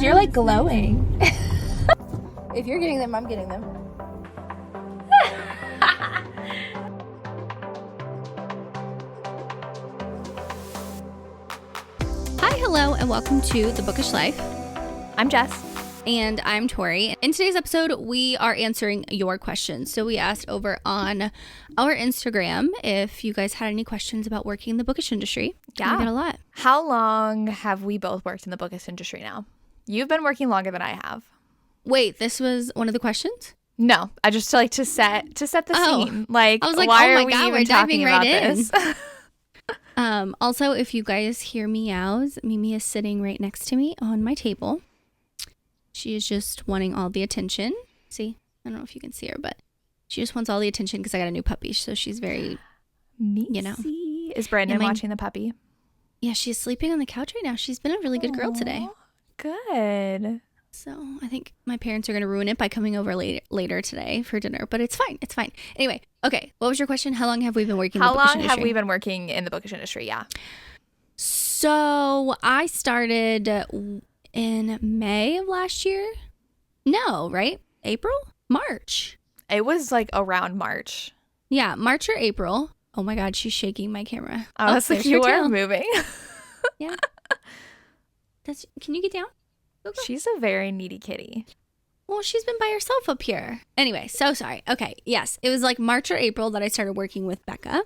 You're like glowing. If you're getting them, I'm getting them. Hi, hello, and welcome to the Bookish Life. I'm Jess. And I'm Tori. In today's episode, we are answering your questions. So we asked over on our Instagram if you guys had any questions about working in the bookish industry. Yeah. We got a lot. How long have we both worked in the bookish industry now? You've been working longer than I have. Wait, this was one of the questions? No, I just like to set the scene. Like, I was like, why oh my are we God, even we're diving talking right about in. this? Also, if you guys hear meows, Mimi is sitting right next to me on my table. She is just wanting all the attention. See, I don't know if you can see her, but she just wants all the attention because I got a new puppy. So she's very, you know. Is Brandon watching the puppy? Yeah, she's sleeping on the couch right now. She's been a really good girl today. Good. So I think my parents are going to ruin it by coming over later today for dinner, but it's fine. It's fine. Anyway, okay. What was your question? How long have we been working in the bookish industry? How long have we been working in the bookish industry? Yeah. So I started in May of last year. No, right? April? March. It was like around March. Yeah, March or April. Oh my God, she's shaking my camera. I was like, you are moving. Yeah. Can you get down? Go. She's a very needy kitty. Well, she's been by herself up here. Anyway, so sorry. Okay, yes. It was like March or April that I started working with Becca.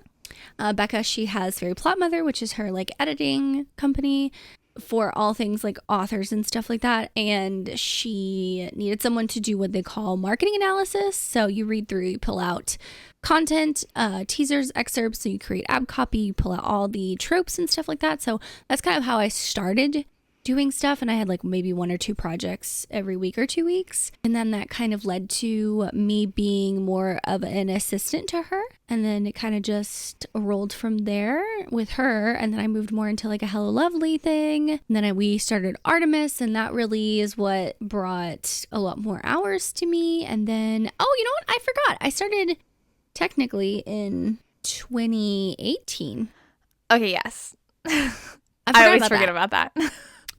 Becca, she has Fairy Plot Mother, which is her like editing company for all things like authors and stuff like that. And she needed someone to do what they call marketing analysis. So you read through, you pull out content, teasers, excerpts. So you create ad copy, you pull out all the tropes and stuff like that. So that's kind of how I started doing stuff, and I had like maybe 1 or 2 projects every week or 2 weeks, and then that kind of led to me being more of an assistant to her, and then it kind of just rolled from there with her, and then I moved more into like a Hello Lovely thing, and then we started Artemis, and that really is what brought a lot more hours to me. And then you know what, I forgot, I started technically in 2018. Okay, yes. I always forget about that.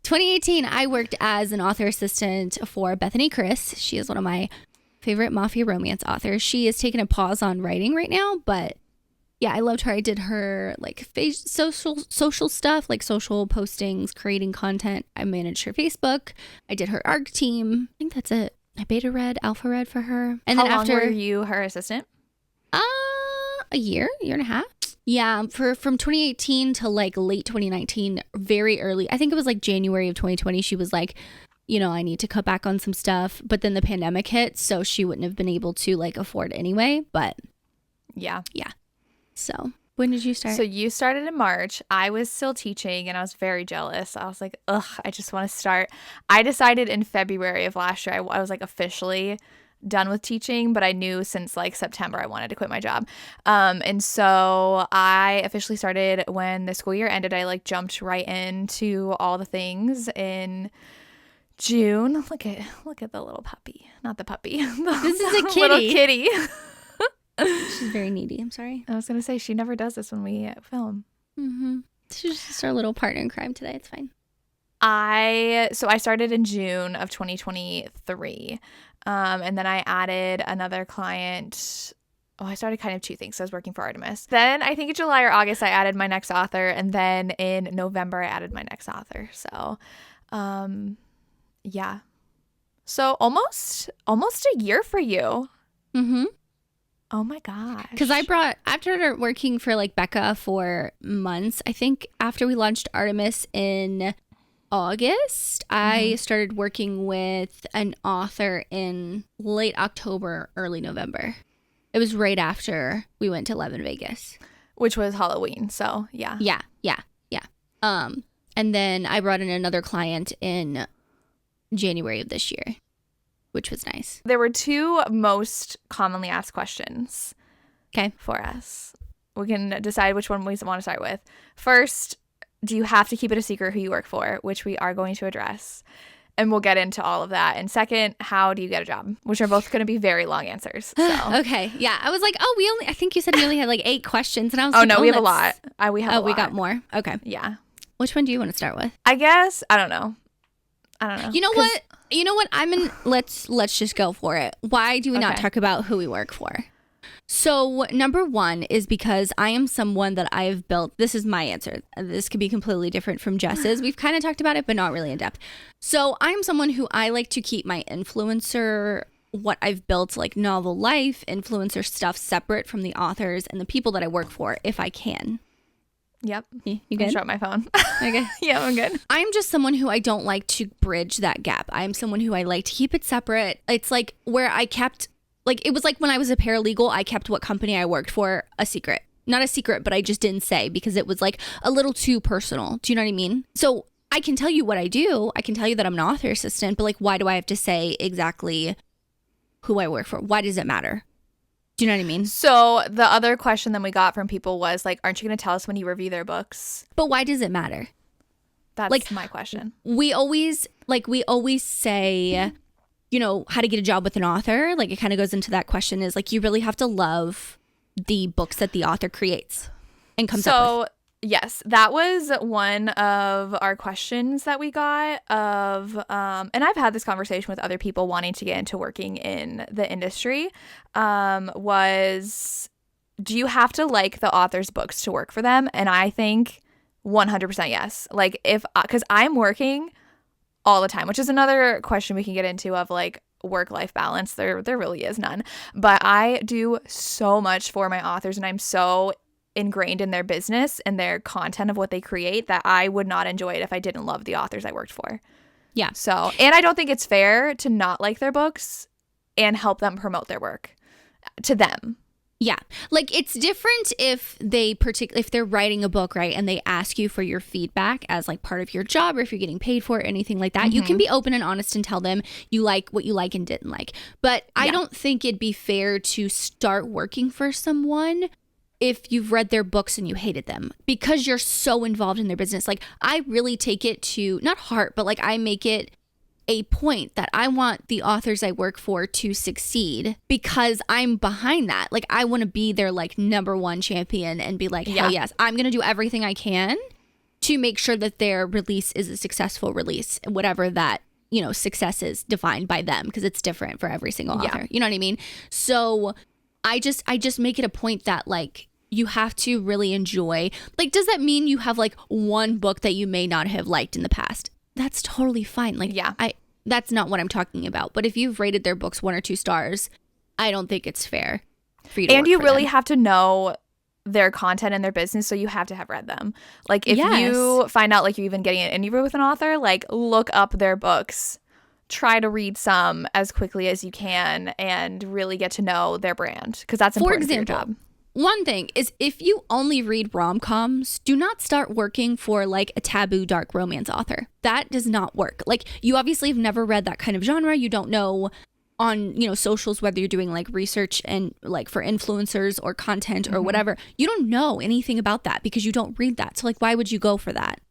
2018, I worked as an author assistant for Bethany Chris. She is one of my favorite mafia romance authors. She is taking a pause on writing right now, but yeah, I loved her. I did her like social stuff, like social postings, creating content. I managed her Facebook. I did her ARC team. I think that's it. I beta read, alpha read for her. And How then long after were you her assistant? A year and a half. Yeah, from 2018 to like late 2019, very early. I think it was like January of 2020. She was like, you know, I need to cut back on some stuff. But then the pandemic hit, so she wouldn't have been able to like afford it anyway. But yeah. So when did you start? So you started in March. I was still teaching and I was very jealous. I was like, ugh, I just want to start. I decided in February of last year, I was like officially done with teaching, but I knew since like September I wanted to quit my job. And so I officially started when the school year ended. I like jumped right into all the things in June. Look at the little puppy. Not the puppy. This is a kitty. Little kitty. She's very needy. I'm sorry. I was going to say she never does this when we film. Mm-hmm. She's just our little partner in crime today. It's fine. I started in June of 2023. And then I added another client. I started kind of 2 things. So I was working for Artemis. Then I think in July or August, I added my next author. And then in November, I added my next author. So, yeah. So almost a year for you. Mm-hmm. Oh my gosh. Because after working for like Becca for months, I think after we launched Artemis in August, I started working with an author in late October, early November. It was right after we went to Live in Vegas, which was Halloween. So yeah. And then I brought in another client in January of this year, which was nice. There were 2 most commonly asked questions. Okay. For us. We can decide which one we want to start with. First, do you have to keep it a secret who you work for, which we are going to address, and we'll get into all of that. And second, how do you get a job, which are both going to be very long answers. So. Okay, yeah, I was like, I think you said we only had like 8 questions, and I was we have a lot. We got more. Okay, yeah. Which one do you want to start with? I guess I don't know. I don't know. You know what? You know what? Let's just go for it. Why do we not talk about who we work for? So number one is because I am someone that I've built. This is my answer. This could be completely different from Jess's. We've kind of talked about it, but not really in depth. So I'm someone who I like to keep my influencer, what I've built, like novel life, influencer stuff, separate from the authors and the people that I work for if I can. Yep. You good? Shut my phone. Okay. Yeah, I'm good. I'm just someone who I don't like to bridge that gap. I'm someone who I like to keep it separate. It's like where I kept, like, it was like when I was a paralegal, I kept what company I worked for a secret. Not a secret, but I just didn't say because it was like a little too personal. Do you know what I mean? So I can tell you what I do. I can tell you that I'm an author assistant, but like, why do I have to say exactly who I work for? Why does it matter? Do you know what I mean? So the other question that we got from people was like, aren't you going to tell us when you review their books? But why does it matter? That's like, my question. We always say, you know, how to get a job with an author. Like, it kind of goes into that question is like, you really have to love the books that the author creates and comes up with. Yes, that was one of our questions that we got and I've had this conversation with other people wanting to get into working in the industry, was, do you have to like the author's books to work for them? And I think 100% yes. Like because I'm working all the time, which is another question we can get into of like work-life balance. There really is none. But I do so much for my authors and I'm so ingrained in their business and their content of what they create that I would not enjoy it if I didn't love the authors I worked for. Yeah. So, and I don't think it's fair to not like their books and help them promote their work to them. Yeah. Like, it's different if if they're writing a book, right, and they ask you for your feedback as like part of your job, or if you're getting paid for it, anything like that. Mm-hmm. You can be open and honest and tell them you like what you like and didn't like. But I don't think it'd be fair to start working for someone if you've read their books and you hated them because you're so involved in their business. Like, I really take it to, not heart, but like I make it a point that I want the authors I work for to succeed because I'm behind that. Like, I want to be their like number one champion and be like, hell yes, I'm going to do everything I can to make sure that their release is a successful release, whatever that, you know, success is defined by them because it's different for every single author. You know what I mean? So I just make it a point that like, you have to really enjoy. Like, does that mean you have like one book that you may not have liked in the past? That's totally fine. Like, that's not what I'm talking about. But if you've rated their books 1 or 2 stars, I don't think it's fair for you to. And you really them. have to know their content and their business, so you have to have read them. Like, if you find out like you're even getting an interview with an author, like look up their books. Try to read some as quickly as you can and really get to know their brand because that's important for your job. One thing is if you only read rom-coms, do not start working for like a taboo dark romance author. That does not work. Like, you obviously have never read that kind of genre. You don't know on, you know, socials whether you're doing like research and like for influencers or content or whatever. You don't know anything about that because you don't read that. So like, why would you go for that?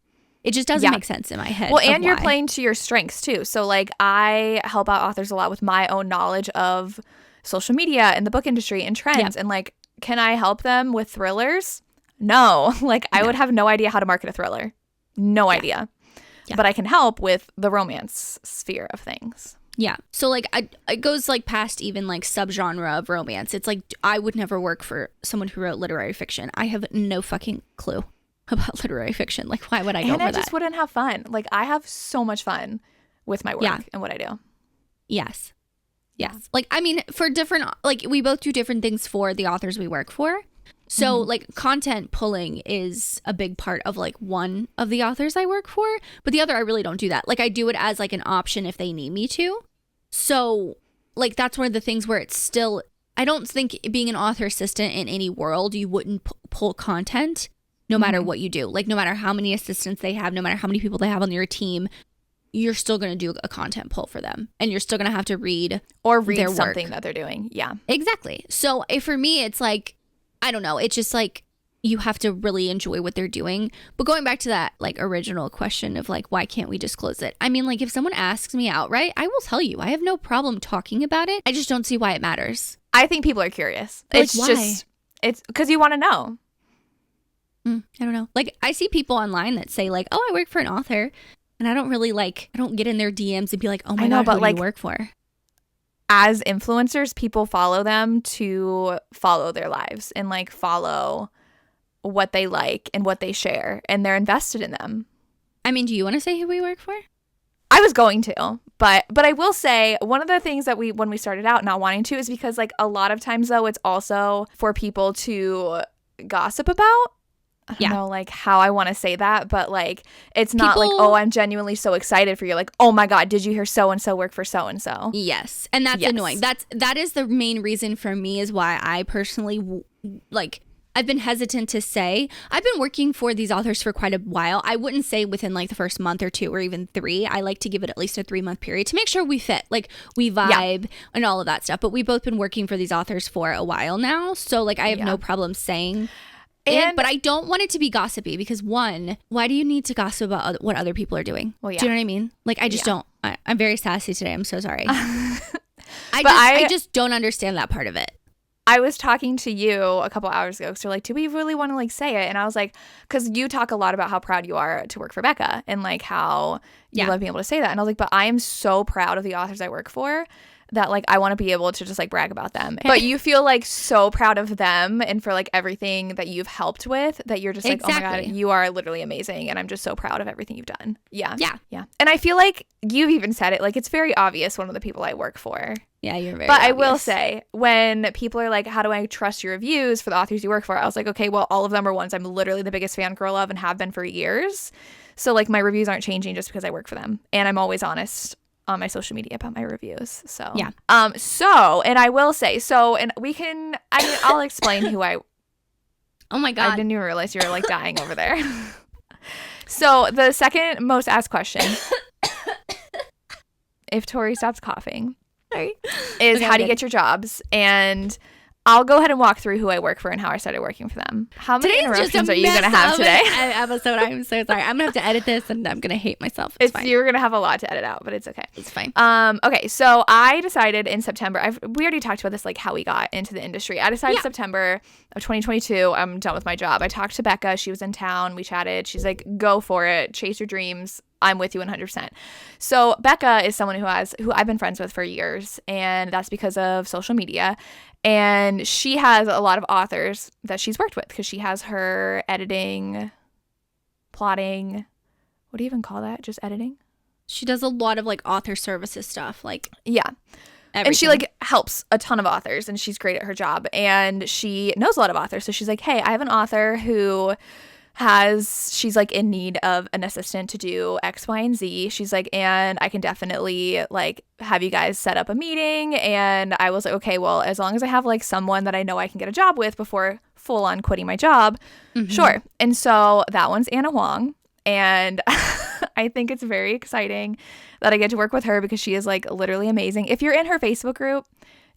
It just doesn't make sense in my head. Well, and you're playing to your strengths too. So like, I help out authors a lot with my own knowledge of social media and the book industry and trends and like, can I help them with thrillers? No. Like, I would have no idea how to market a thriller. No idea. Yeah. But I can help with the romance sphere of things. Yeah. So, like, it goes, like, past even, like, subgenre of romance. It's like, I would never work for someone who wrote literary fiction. I have no fucking clue about literary fiction. Like, why would I go for that? And I just wouldn't have fun. Like, I have so much fun with my work and what I do. Yes. Yes. Like, I mean, for different, like, we both do different things for the authors we work for. So, like, content pulling is a big part of, like, one of the authors I work for. But the other, I really don't do that. Like, I do it as, like, an option if they need me to. So, like, that's one of the things where it's still, I don't think being an author assistant in any world, you wouldn't pull content no matter what you do. Like, no matter how many assistants they have, no matter how many people they have on your team, you're still going to do a content pull for them and you're still going to have to read their something work. That they're doing. Yeah, exactly. So for me, it's like, I don't know. It's just like, you have to really enjoy what they're doing. But going back to that like original question of like, why can't we disclose it? I mean, like, if someone asks me outright, I will tell you, I have no problem talking about it. I just don't see why it matters. I think people are curious. Like, it's why? just, it's because you want to know. I don't know. Like, I see people online that say like, oh, I work for an author. And I don't really I don't get in their DMs and be like, oh my I know, God, but who do you work for? As influencers, people follow them to follow their lives and like follow what they like and what they share, and they're invested in them. I mean, do you want to say who we work for? I was going to, but I will say one of the things that when we started out not wanting to is because like a lot of times though, it's also for people to gossip about. I don't know like how I want to say that, but like it's not like, oh, I'm genuinely so excited for you. Like, oh my God, did you hear so and so work for so and so? Yes, and that's annoying. That is the main reason for me is why I personally I've been hesitant to say. I've been working for these authors for quite a while. I wouldn't say within like the first month or 2 or even 3. I like to give it at least a 3-month period to make sure we fit, like we vibe and all of that stuff. But we've both been working for these authors for a while now. So like I have no problem saying it, but I don't want it to be gossipy because one, why do you need to gossip about what other people are doing? Well, do you know what I mean? Like I just don't. I'm very sassy today. I'm so sorry. I just don't understand that part of it. I was talking to you a couple hours ago because you're like, do we really want to like say it? And I was like, because you talk a lot about how proud you are to work for Becca and like how you love being able to say that. And I was like, but I am so proud of the authors I work for that like I want to be able to just like brag about them. But you feel like so proud of them and for like everything that you've helped with that you're just like, oh my God, you are literally amazing. And I'm just so proud of everything you've done. Yeah. And I feel like you've even said it, like it's very obvious one of the people I work for. Yeah, you're very But obvious. I will say, when people are like, how do I trust your reviews for the authors you work for? I was like, okay, well, all of them are ones I'm literally the biggest fangirl of and have been for years. So like my reviews aren't changing just because I work for them. And I'm always honest on my social media about my reviews. So yeah. And I will say, I'll explain who I Oh my God. I didn't even realize you were like dying over there. So the second most asked question, if Tori stops coughing, is how do you get your jobs? And I'll go ahead and walk through who I work for and how I started working for them. How many interruptions are you going to have today? Episode. I'm so sorry. I'm going to have to edit this and I'm going to hate myself. You're going to have a lot to edit out, but it's okay. It's fine. Okay, so I decided in September, we already talked about this, like how we got into the industry. I decided September of 2022, I'm done with my job. I talked to Becca. She was in town. We chatted. She's like, go for it. Chase your dreams. I'm with you 100%. So Becca is someone who I've been friends with for years, and that's because of social media. And she has a lot of authors that she's worked with because she has her editing, plotting. What do you even call that? Just editing? She does a lot of like author services stuff. Like everything. And she like helps a ton of authors, and she's great at her job. And she knows a lot of authors. So she's like, hey, I have an author who she's like in need of an assistant to do X, Y, and Z. She's like, and I can definitely like have you guys set up a meeting. And I was like, okay, well, as long as I have like someone that I know I can get a job with before full on quitting my job, sure. And so that one's Anna Huang. And I think it's very exciting that I get to work with her because she is like literally amazing. If you're in her Facebook group,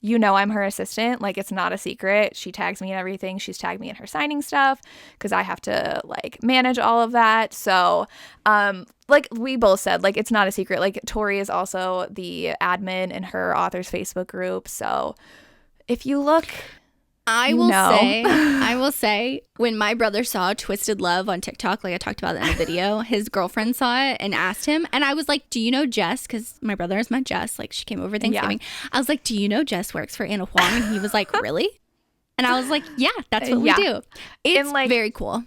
you know I'm her assistant. Like, it's not a secret. She tags me in everything. She's tagged me in her signing stuff because I have to like manage all of that. So like we both said, like it's not a secret. Like Tori is also the admin in her author's Facebook group. So if you look, I will say when my brother saw Twisted Love on TikTok, like I talked about it in the video, his girlfriend saw it and asked him, and I was like, do you know Jess? Because my brother has met Jess, like she came over Thanksgiving. I was like, do you know Jess works for Anna Huang? And he was like, really? And I was like, yeah, that's what we do. It's like, very cool.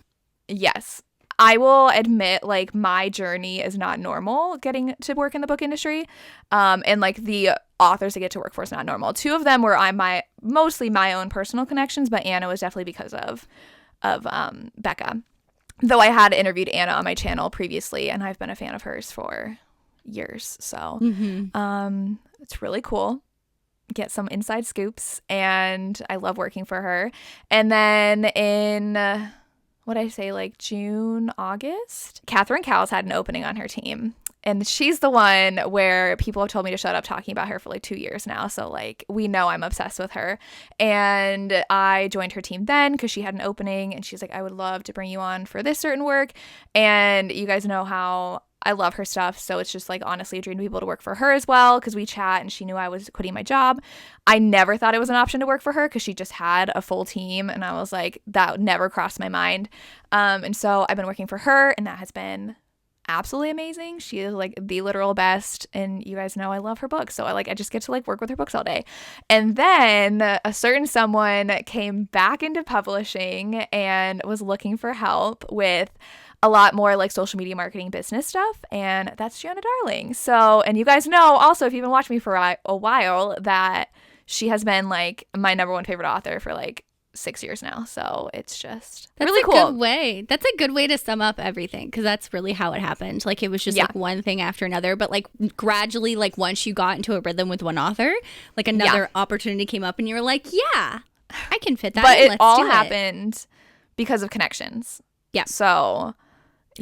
Yes. I will admit, like, my journey is not normal getting to work in the book industry. And like the authors I get to work for is not normal. 2 of them were mostly my own personal connections, but Anna was definitely because of Becca. Though I had interviewed Anna on my channel previously, and I've been a fan of hers for years. So it's really cool. Get some inside scoops, and I love working for her. And then in like June, August, Catherine Cowles had an opening on her team. And she's the one where people have told me to shut up talking about her for like 2 years now. So like we know I'm obsessed with her. And I joined her team then because she had an opening, and she's like, I would love to bring you on for this certain work. And you guys know how I love her stuff. So it's just like honestly a dream to be able to work for her as well, because we chat and she knew I was quitting my job. I never thought it was an option to work for her because she just had a full team, and I was like, that never crossed my mind. And so I've been working for her, and that has been absolutely amazing. She is like the literal best, and you guys know I love her books, so I just get to like work with her books all day. And then a certain someone came back into publishing and was looking for help with a lot more like social media marketing business stuff, and that's Gianna Darling. So, and you guys know also, if you've been watching me for a while, that she has been like my number one favorite author for like 6 years now. So it's just that's really a cool. good way. That's a good way to sum up everything, because that's really how it happened. Like it was just like one thing after another, but like gradually, like once you got into a rhythm with one author, like another opportunity came up and you were like, yeah, I can fit that but in. it all happened because of connections. Yeah. So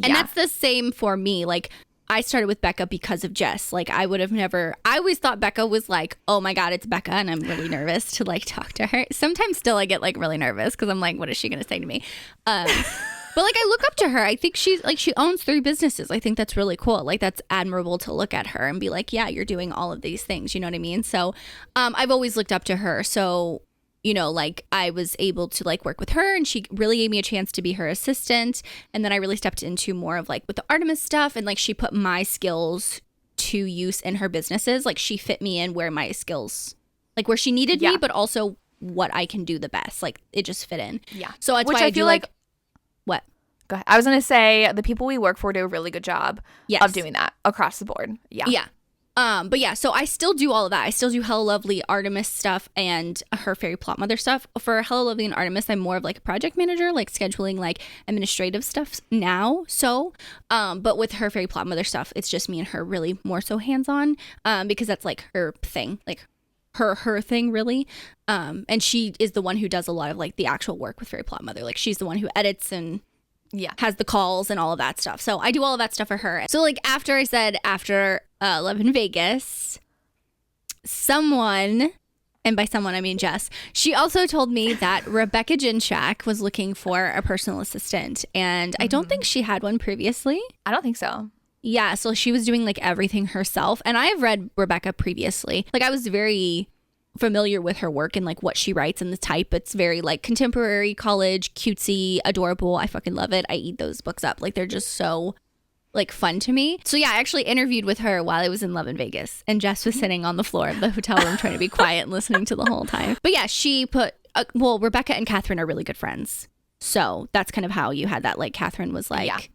and that's the same for me. Like I started with Becca because of Jess. Like I would have never, I always thought Becca was like, oh my God, it's Becca. And I'm really nervous to like talk to her. Sometimes still I get like really nervous because I'm like, what is she going to say to me? But like I look up to her. I think she's like, she owns 3 businesses. I think that's really cool. Like that's admirable to look at her and be like, yeah, you're doing all of these things. You know what I mean? So I've always looked up to her. So you know, like I was able to like work with her, and she really gave me a chance to be her assistant. And then I really stepped into more of like with the Artemis stuff, and like she put my skills to use in her businesses. Like she fit me in where my skills, like where she needed me, but also what I can do the best. Like it just fit in. Yeah. So that's why I feel like what? Go ahead. I was going to say the people we work for do a really good job of doing that across the board. Yeah. Yeah. But yeah, so I still do all of that. I still do Hello Lovely, Artemis stuff, and her Fairy Plot Mother stuff. For Hello Lovely and Artemis, I'm more of like a project manager, like scheduling like administrative stuff now. So, but with her Fairy Plot Mother stuff, it's just me and her really more so hands-on, because that's like her thing, like her thing really. And she is the one who does a lot of like the actual work with Fairy Plot Mother. Like she's the one who edits and has the calls and all of that stuff. So I do all of that stuff for her. So like after Love in Vegas, someone, and by someone I mean Jess, she also told me that Rebecca Ginchak was looking for a personal assistant, and I don't think she had one previously. I don't think so. Yeah, so she was doing like everything herself, and I have read Rebecca previously. Like I was very familiar with her work and like what she writes and the type. It's very like contemporary, college, cutesy, adorable. I fucking love it. I eat those books up. Like they're just so like fun to me. So yeah, I actually interviewed with her while I was in Love in Vegas, and Jess was sitting on the floor of the hotel room trying to be quiet and listening to the whole time. But yeah, she put well, Rebecca and Catherine are really good friends, so that's kind of how you had that. Like Catherine was like,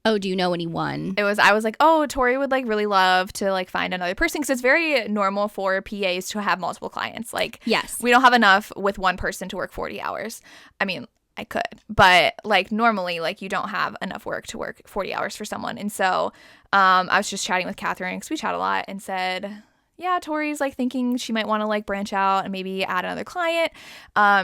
oh, do you know anyone? I was like, oh, Tori would like really love to like find another person, because it's very normal for PAs to have multiple clients. Like, yes, we don't have enough with one person to work 40 hours. I mean, I could, but like normally like you don't have enough work to work 40 hours for someone. And so I was just chatting with Catherine, because we chat a lot, and said, yeah, Tori's like thinking she might want to like branch out and maybe add another client,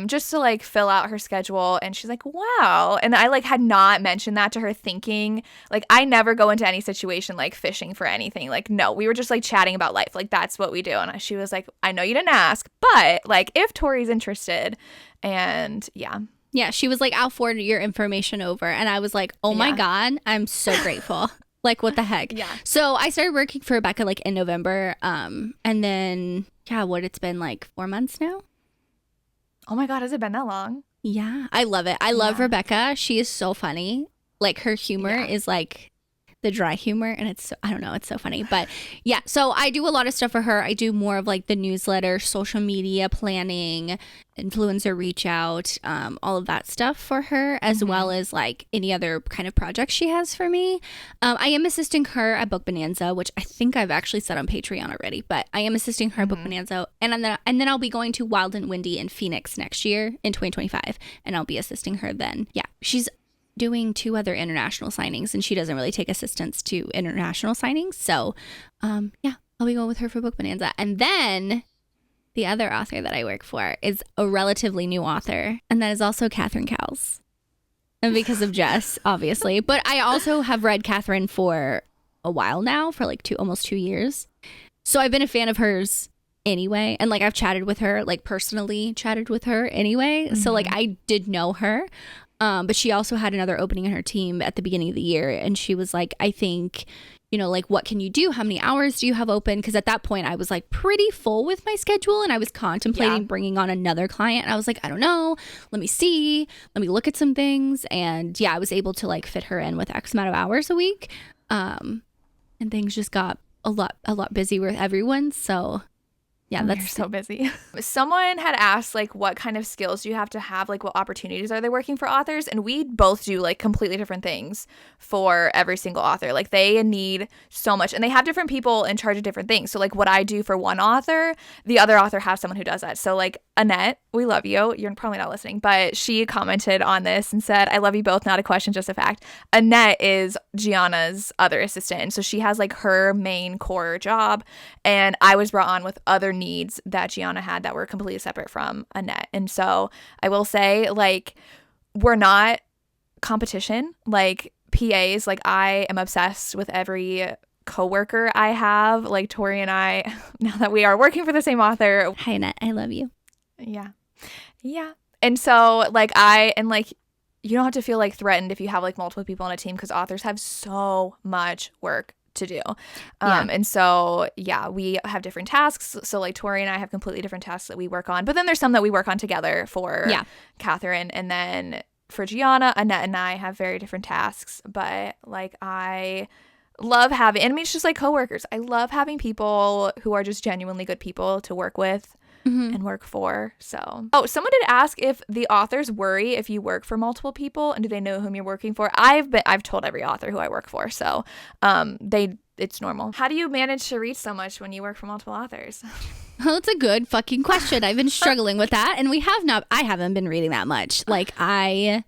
just to like fill out her schedule. And she's like, wow. And I like had not mentioned that to her, thinking like I never go into any situation like fishing for anything. Like, no, we were just like chatting about life. Like that's what we do. And she was like, I know you didn't ask, but like if Tori's interested. And yeah, she was like, I'll forward your information over. And I was like, oh my God, I'm so grateful. Like, what the heck? Yeah. So I started working for Rebecca like in November. And then, it's been like 4 months now. Oh my God, has it been that long? Yeah, I love it. I love Rebecca. She is so funny. Like her humor is like the dry humor, and it's I don't know, it's so funny. But yeah, so I do a lot of stuff for her. I do more of like the newsletter, social media planning, influencer reach out, all of that stuff for her, as well as like any other kind of projects she has for me. I am assisting her at Book Bonanza, which I think I've actually said on Patreon already, but I am assisting her at Book Bonanza, and then I'll be going to Wild and Windy in Phoenix next year in 2025, and I'll be assisting her then. Yeah, she's doing 2 other international signings, and she doesn't really take assistants to international signings. So I'll be going with her for Book Bonanza. And then the other author that I work for is a relatively new author, and that is also Catherine Cowles. And because of Jess, obviously. But I also have read Catherine for a while now, for like almost 2 years. So I've been a fan of hers anyway. And like I've chatted with her, like personally chatted with her anyway. So like I did know her. But she also had another opening in her team at the beginning of the year. And she was like, I think, you know, like, what can you do? How many hours do you have open? Because at that point I was like pretty full with my schedule, and I was contemplating bringing on another client. And I was like, I don't know. Let me see. Let me look at some things. And yeah, I was able to like fit her in with X amount of hours a week. And things just got a lot busier with everyone. So yeah, You're so busy. Someone had asked, like, what kind of skills do you have to have? Like, what opportunities are they working for authors? And we both do, like, completely different things for every single author. Like, they need so much. And they have different people in charge of different things. So, like, what I do for one author, the other author has someone who does that. So, like, Annette, we love you. You're probably not listening. But she commented on this and said, I love you both. Not a question, just a fact. Annette is Gianna's other assistant. And so she has, like, her main core job. And I was brought on with other needs that Gianna had that were completely separate from Annette. And so I will say, like, we're not competition. Like, PAs, like, I am obsessed with every coworker I have. Like, Tori and I, now that we are working for the same author. Hi, Annette. I love you. Yeah. And so, like, you don't have to feel, like, threatened if you have, like, multiple people on a team, because authors have so much work to do. And so, yeah, we have different tasks. So, like, Tori and I have completely different tasks that we work on. But then there's some that we work on together for Catherine. And then for Gianna, Annette and I have very different tasks. But, like, I love having, and I mean, it's just like coworkers. I love having people who are just genuinely good people to work with and work for. So, someone did ask if the authors worry if you work for multiple people, and do they know whom you're working for? I've told every author who I work for, so it's normal. How do you manage to read so much when you work for multiple authors? Well, it's a good fucking question. I've been struggling with that, and I haven't been reading that much. Like, I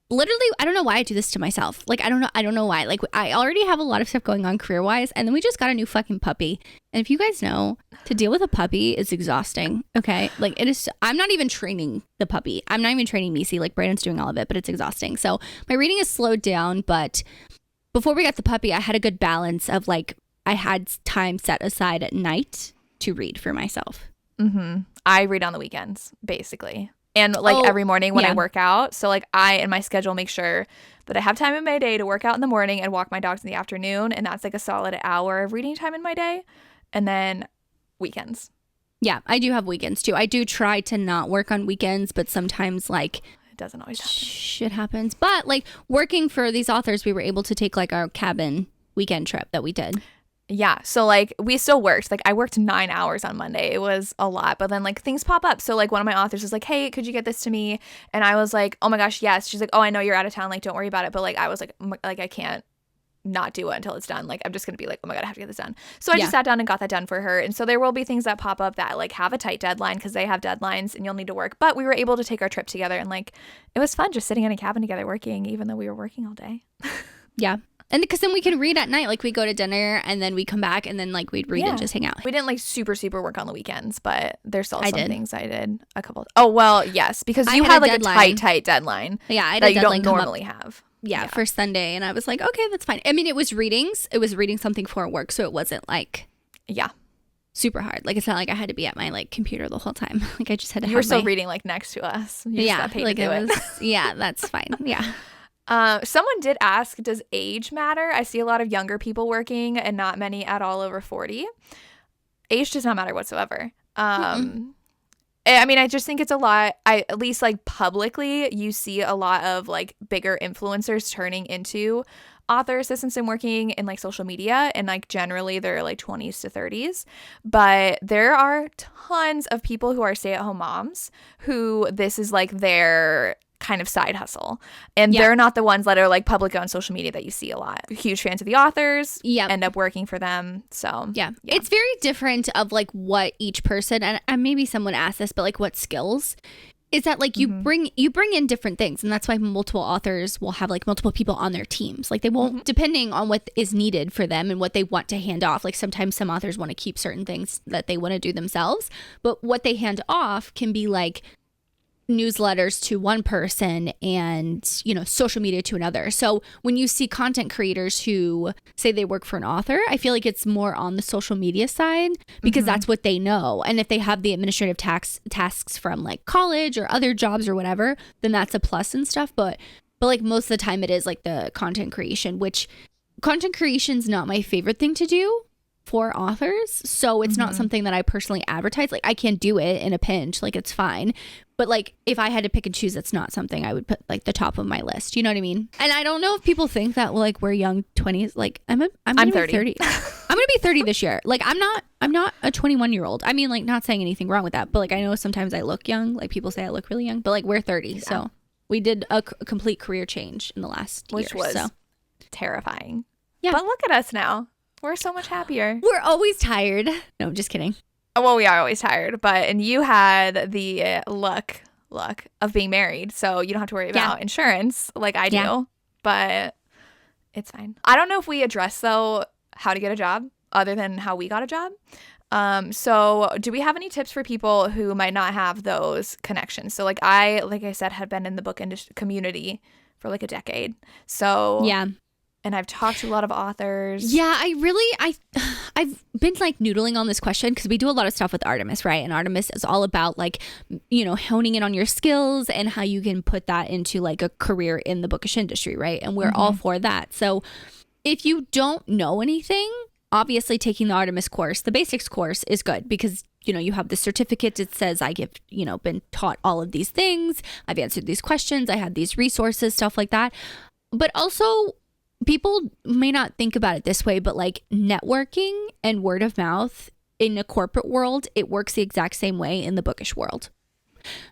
don't know why I do this to myself. Like, I don't know why. Like, I already have a lot of stuff going on career-wise, and then we just got a new fucking puppy. And if you guys know, to deal with a puppy is exhausting, okay? Like, it is. I'm not even training the puppy. I'm not even training Misi. Like, Brandon's doing all of it, but it's exhausting. So my reading is slowed down, but before we got the puppy, I had a good balance of, like, I had time set aside at night to read for myself. I read on the weekends, basically. And, like, every morning when I work out. So, like, I, in my schedule, make sure that I have time in my day to work out in the morning and walk my dogs in the afternoon. And that's, like, a solid hour of reading time in my day. And then weekends. Yeah, I do have weekends, too. I do try to not work on weekends, but sometimes, like, it doesn't always happen. Shit happens. But, like, working for these authors, we were able to take, like, our cabin weekend trip that we did. Yeah. So, like, we still worked. Like, I worked 9 hours on Monday. It was a lot. But then, like, things pop up. So, like, one of my authors was like, hey, could you get this to me? And I was like, oh my gosh, yes. She's like, oh, I know you're out of town. Like, don't worry about it. But, like, I was like, I can't not do it until it's done. Like, I'm just going to be like, oh my God, I have to get this done. So I just sat down and got that done for her. And so there will be things that pop up that, like, have a tight deadline because they have deadlines and you'll need to work. But we were able to take our trip together. And, like, it was fun just sitting in a cabin together working, even though we were working all day. Yeah. And because then we can read at night, like, we go to dinner and then we come back and then, like, we'd read and just hang out. We didn't, like, super work on the weekends, but there's still some things I did a couple. Oh, well, yes, because you had like deadline. A tight deadline. Yeah, I had that a you deadline don't normally have. Yeah, for Sunday, and I was like, okay, that's fine. I mean, it was readings. It was reading something for work, so it wasn't like super hard. Like, it's not like I had to be at my, like, computer the whole time. Like, I just had to. You were still reading, like, next to us. You just got paid like to do it. Yeah, that's fine. Yeah. Someone did ask, does age matter? I see a lot of younger people working and not many at all over 40. Age does not matter whatsoever. I mean, I just think it's a lot. At least, like, publicly, you see a lot of, like, bigger influencers turning into author assistants and working in, like, social media. And, like, generally they're, like, 20s to 30s. But there are tons of people who are stay-at-home moms who this is, like, their kind of side hustle, and they're not the ones that are, like, public on social media that you see a lot. Huge fans of the authors, end up working for them. So it's very different of, like, what each person, and maybe someone asked this, but, like, what skills is that, like, you bring in different things, and that's why multiple authors will have, like, multiple people on their teams. Like, they won't, depending on what is needed for them and what they want to hand off. Like, sometimes some authors want to keep certain things that they want to do themselves, but what they hand off can be, like, newsletters to one person and, you know, social media to another. So when you see content creators who say they work for an author, I feel like it's more on the social media side because that's what they know. And if they have the administrative tasks from, like, college or other jobs or whatever, then that's a plus and stuff. But like, most of the time it is, like, the content creation, which content creation's not my favorite thing to do for authors. So it's not something that I personally advertise. Like, I can do it in a pinch, like, it's fine. But like if I had to pick and choose, that's not something I would put like the top of my list. You know what I mean? And I don't know if people think that like we're young 20s. Like I'm 30. 30. I'm gonna be 30 this year. Like I'm not a 21-year-old. I mean, like not saying anything wrong with that, but like I know sometimes I look young. Like people say I look really young, but like we're 30. Yeah. So we did a complete career change in the last year. Which was so terrifying. Yeah. But look at us now. We're so much happier. We're always tired. No, just kidding. Well, we are always tired, and you had the luck of being married, so you don't have to worry about insurance like I do, but it's fine. I don't know if we address, though, how to get a job other than how we got a job. So do we have any tips for people who might not have those connections? So like I said, had been in the book industry community for like a decade. So yeah. And I've talked to a lot of authors. Yeah, I've been like noodling on this question because we do a lot of stuff with Artemis, right? And Artemis is all about like, you know, honing in on your skills and how you can put that into like a career in the bookish industry, right? And we're all for that. So if you don't know anything, obviously taking the Artemis course, the basics course is good because, you know, you have the certificate that says I give, you know, been taught all of these things. I've answered these questions. I had these resources, stuff like that. But also, people may not think about it this way, but like networking and word of mouth in a corporate world, it works the exact same way in the bookish world.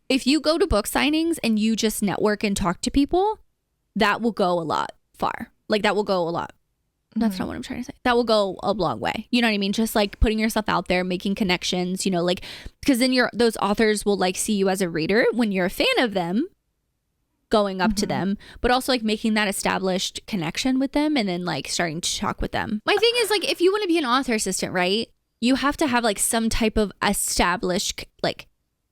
If you go to book signings and you just network and talk to people, that will go a lot far. Like that will go a lot. That's not what I'm trying to say. That will go a long way. You know what I mean? Just like putting yourself out there, making connections, you know, like, because then those authors will like see you as a reader when you're a fan of them, going up to them, but also like making that established connection with them and then like starting to talk with them. My thing is like, if you want to be an author assistant, right, you have to have like some type of established like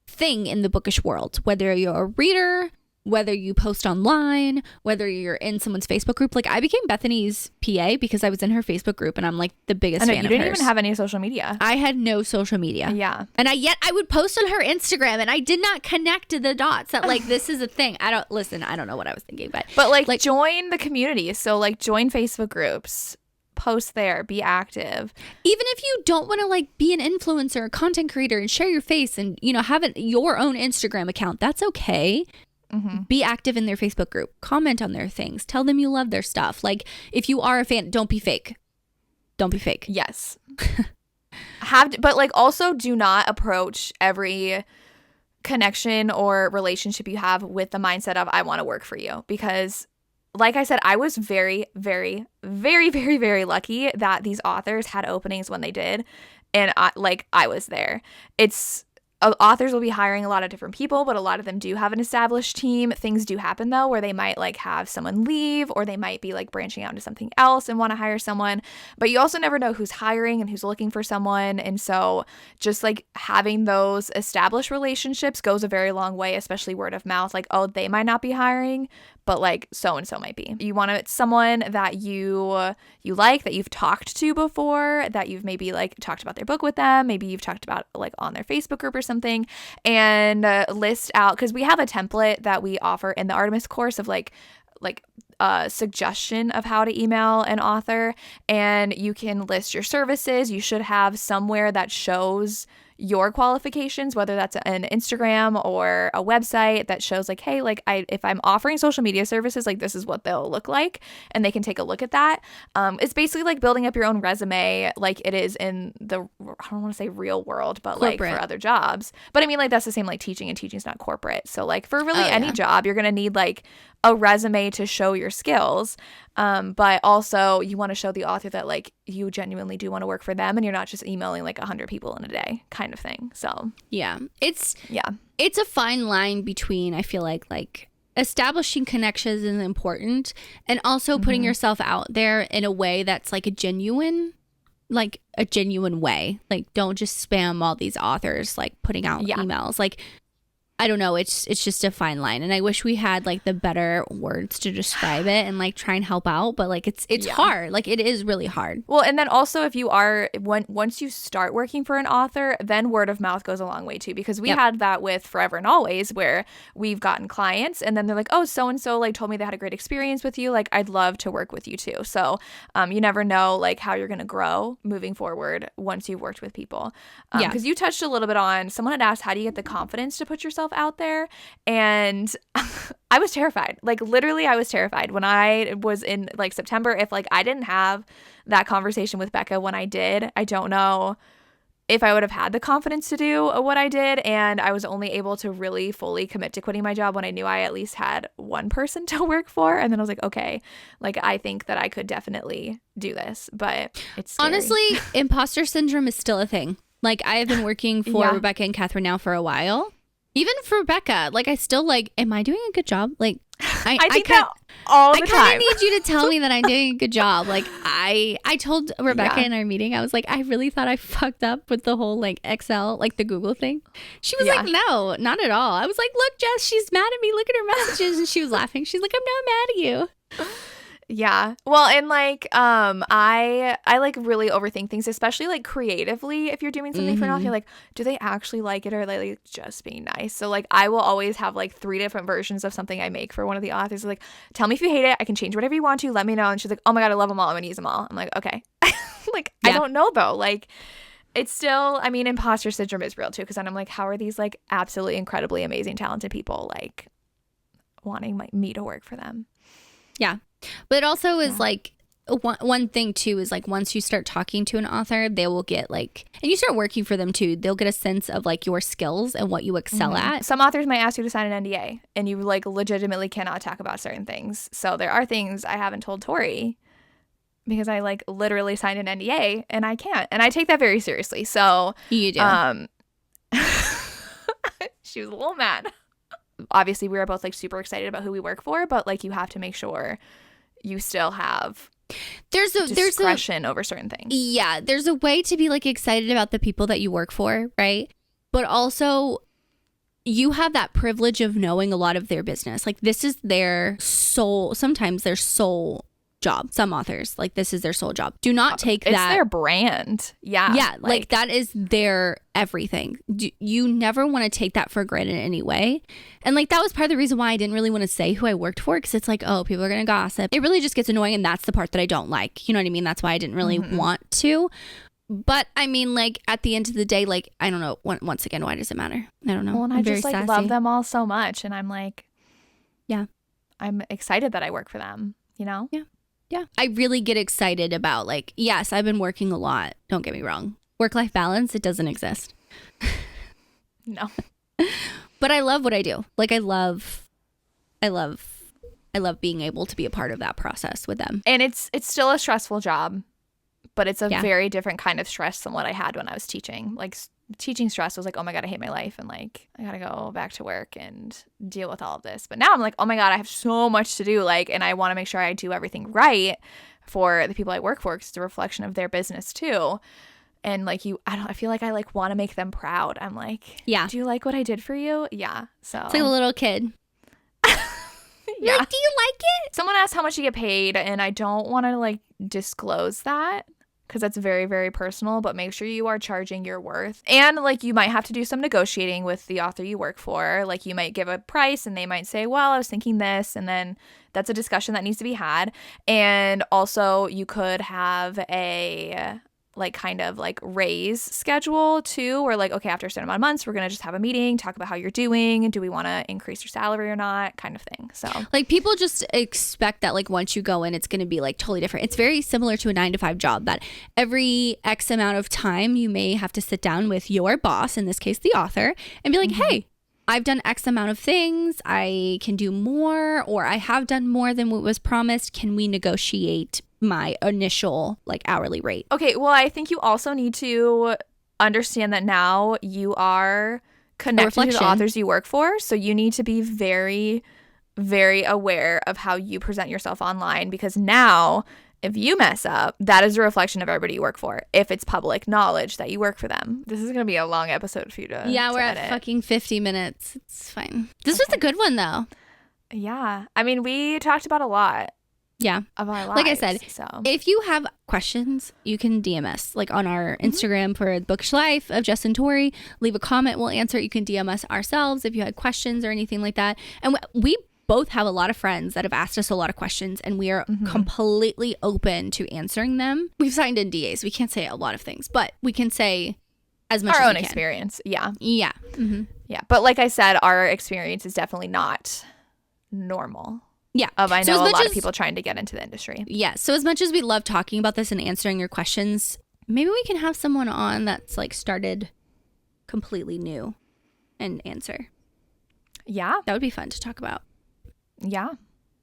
thing in the bookish world, whether you're a reader, whether you post online, whether you're in someone's Facebook group. Like I became Bethany's PA because I was in her Facebook group and I'm like the biggest fan of hers. You didn't even have any social media. I had no social media. Yeah. And yet I would post on her Instagram and I did not connect to the dots that like this is a thing. I don't know what I was thinking, but like join the community. So like join Facebook groups, post there, be active. Even if you don't want to like be an influencer, content creator and share your face and, you know, have your own Instagram account, that's okay. Be active in their Facebook group. Comment on their things. Tell them you love their stuff. Like, if you are a fan, don't be fake. Don't be fake. Yes. But like also do not approach every connection or relationship you have with the mindset of I want to work for you. Because like I said, I was very, very, very, very, very lucky that these authors had openings when they did. And I was there. Authors will be hiring a lot of different people, but a lot of them do have an established team. Things do happen, though, where they might like have someone leave or they might be like branching out into something else and want to hire someone. But you also never know who's hiring and who's looking for someone. And so just like having those established relationships goes a very long way, especially word of mouth. Like, oh, they might not be hiring, but like so-and-so might be. You want someone that you like, that you've talked to before, that you've maybe like talked about their book with them. Maybe you've talked about like on their Facebook group or something, and list out, because we have a template that we offer in the Artemis course of like a suggestion of how to email an author, and you can list your services. You should have somewhere that shows your qualifications, whether that's an Instagram or a website that shows like, hey, like if I'm offering social media services, like this is what they'll look like, and they can take a look at that. It's basically like building up your own resume like it is in the, I don't want to say real world, but corporate. Like for other jobs. But I mean, like that's the same like teaching, and teaching's not corporate. So like for really any job, you're going to need like a resume to show your skills. But also you want to show the author that like you genuinely do want to work for them and you're not just emailing like 100 people in a day kind of thing. So yeah, it's a fine line between, I feel like establishing connections is important and also putting yourself out there in a way that's like a genuine way. Like don't just spam all these authors like putting out emails. Like I don't know. It's just a fine line. And I wish we had like the better words to describe it and like try and help out. But like it's hard. Like it is really hard. Well, and then also if you are, once you start working for an author, then word of mouth goes a long way too. Because we had that with Forever and Always, where we've gotten clients and then they're like, oh, so-and-so like told me they had a great experience with you. Like I'd love to work with you too. So you never know like how you're going to grow moving forward once you've worked with people. Because you touched a little bit on, someone had asked, how do you get the confidence to put yourself myself out there. And I was terrified. Like literally I was terrified when I was in like September. If like I didn't have that conversation with Becca when I did, I don't know if I would have had the confidence to do what I did. And I was only able to really fully commit to quitting my job when I knew I at least had one person to work for. And then I was like, okay, like I think that I could definitely do this, but it's scary. Honestly, imposter syndrome is still a thing. Like I have been working for Rebecca and Catherine now for a while. Even for Rebecca, like I still like, am I doing a good job? Like I think that all the time. I kind of need you to tell me that I'm doing a good job. Like I told Rebecca in our meeting, I was like, I really thought I fucked up with the whole like Excel, like the Google thing. She was like, no, not at all. I was like, look, Jess, she's mad at me. Look at her messages. And she was laughing. She's like, I'm not mad at you. Yeah. Well, and like I like really overthink things, especially like creatively. If you're doing something for an author, like, do they actually like it or are they like just being nice? So like I will always have like 3 different versions of something I make for one of the authors. Like, tell me if you hate it. I can change whatever you want to. Let me know. And she's like, oh my God, I love them all. I'm gonna use them all. I'm like, okay. Like I don't know though. Like it's still, I mean, imposter syndrome is real too, because then I'm like, how are these like absolutely incredibly amazing, talented people like wanting like me to work for them? Yeah. But it also is like one thing too is like once you start talking to an author, they will get like, and you start working for them too, they'll get a sense of like your skills and what you excel at. Some authors might ask you to sign an NDA and you like legitimately cannot talk about certain things. So there are things I haven't told Tori because I like literally signed an NDA and I can't. And I take that very seriously. So you do. She was a little mad. Obviously we were both like super excited about who we work for, but like you have to make sure you still have discretion over certain things. Yeah, there's a way to be like excited about the people that you work for, right? But also you have that privilege of knowing a lot of their business. Like this is their sole, sometimes their sole job. Some authors, like this is their sole job. Do not take that. It's their brand. Yeah. Yeah, like that is their everything. You never want to take that for granted in any way. And like that was part of the reason why I didn't really want to say who I worked for, because it's like, oh, people are going to gossip. It really just gets annoying, and that's the part that I don't like. You know what I mean? That's why I didn't really want to. But I mean, like at the end of the day, like I don't know. Once again, why does it matter? I don't know. Well, and I just like sassy. Love them all so much, and I'm like, yeah, I'm excited that I work for them. You know? Yeah. Yeah. I really get excited about like, yes, I've been working a lot. Don't get me wrong. Work-life balance, it doesn't exist. No. But I love what I do. Like I love being able to be a part of that process with them. And it's still a stressful job, but it's a very different kind of stress than what I had when I was teaching. Like teaching stress was like, oh my God, I hate my life. And like, I got to go back to work and deal with all of this. But now I'm like, oh my God, I have so much to do. Like, and I want to make sure I do everything right for the people I work for, because it's a reflection of their business too. And like I feel like I like want to make them proud. I'm like, yeah. Do you like what I did for you? Yeah. So it's like a little kid. Yeah. Like, do you like it? Someone asked how much you get paid, and I don't want to like disclose that, because that's very, very personal, but make sure you are charging your worth. And like you might have to do some negotiating with the author you work for. Like you might give a price and they might say, well, I was thinking this, and then that's a discussion that needs to be had. And also you could have a like kind of like raise schedule too, where like, okay, after a certain amount of months, we're going to just have a meeting, talk about how you're doing. Do we want to increase your salary or not, kind of thing. So like people just expect that like once you go in, it's going to be like totally different. It's very similar to a 9-to-5 job, that every X amount of time you may have to sit down with your boss, in this case, the author, and be like, hey, I've done X amount of things. I can do more, or I have done more than what was promised. Can we negotiate my initial like hourly rate? Okay, well, I think you also need to understand that now you are connected to the authors you work for. So you need to be very, very aware of how you present yourself online, because now if you mess up, that is a reflection of everybody you work for. If it's public knowledge that you work for them. This is going to be a long episode for you to Yeah, we're edit. at fucking 50 minutes. It's fine. This was a good one though. Yeah. I mean, we talked about a lot. Yeah. Of our lives. Like I said, so if you have questions, you can DM us like on our Instagram for Bookish Life of Jess and Tori. Leave a comment. We'll answer it. You can DM us ourselves if you had questions or anything like that. And we both have a lot of friends that have asked us a lot of questions, and we are completely open to answering them. We've signed NDAs. We can't say a lot of things, but we can say as much as our we own can. Experience. Yeah. Yeah. Yeah. But like I said, our experience is definitely not normal. Yeah. I So know as a much lot as- of people trying to get into the industry. Yeah. So as much as we love talking about this and answering your questions, maybe we can have someone on that's like started completely new and answer. Yeah. That would be fun to talk about Yeah.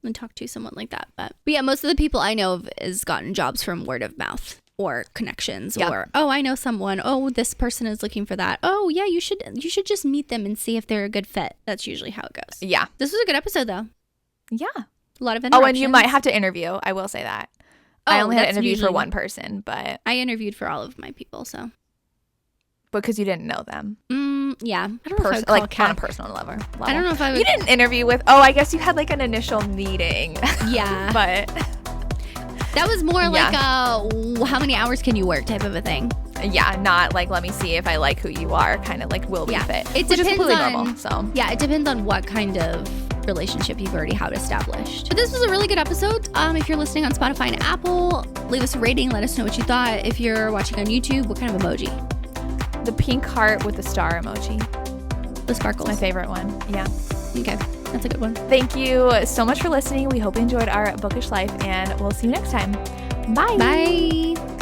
and talk to someone like that. But yeah, most of the people I know of has gotten jobs from word of mouth or connections or, oh, I know someone. Oh, this person is looking for that. Oh yeah, you should just meet them and see if they're a good fit. That's usually how it goes. Yeah. This was a good episode though. Yeah. A lot of Oh, interruptions. and you might have to interview. I will say that. I only had that's interviewed for usually- one person, but I interviewed for all of my people, so. because you didn't know them. Yeah. I don't know if I would call Like on a personal level. I don't know if I would. You didn't interview with, I guess you had like an initial meeting. Yeah. But That was more like how many hours can you work type of a thing. yeah, not like let me see if I like who you are, kind of like will we fit. It which is depends completely on, normal. So yeah, it depends on what kind of relationship you've already had established. But this was a really good episode. If you're listening on Spotify and Apple, leave us a rating. Let us know what you thought. If you're watching on YouTube, what kind of emoji? the pink heart with the star emoji. The sparkles. My favorite one. Yeah. Okay, that's a good one. Thank you so much for listening. We hope you enjoyed our bookish life, and we'll see you next time. Bye. Bye.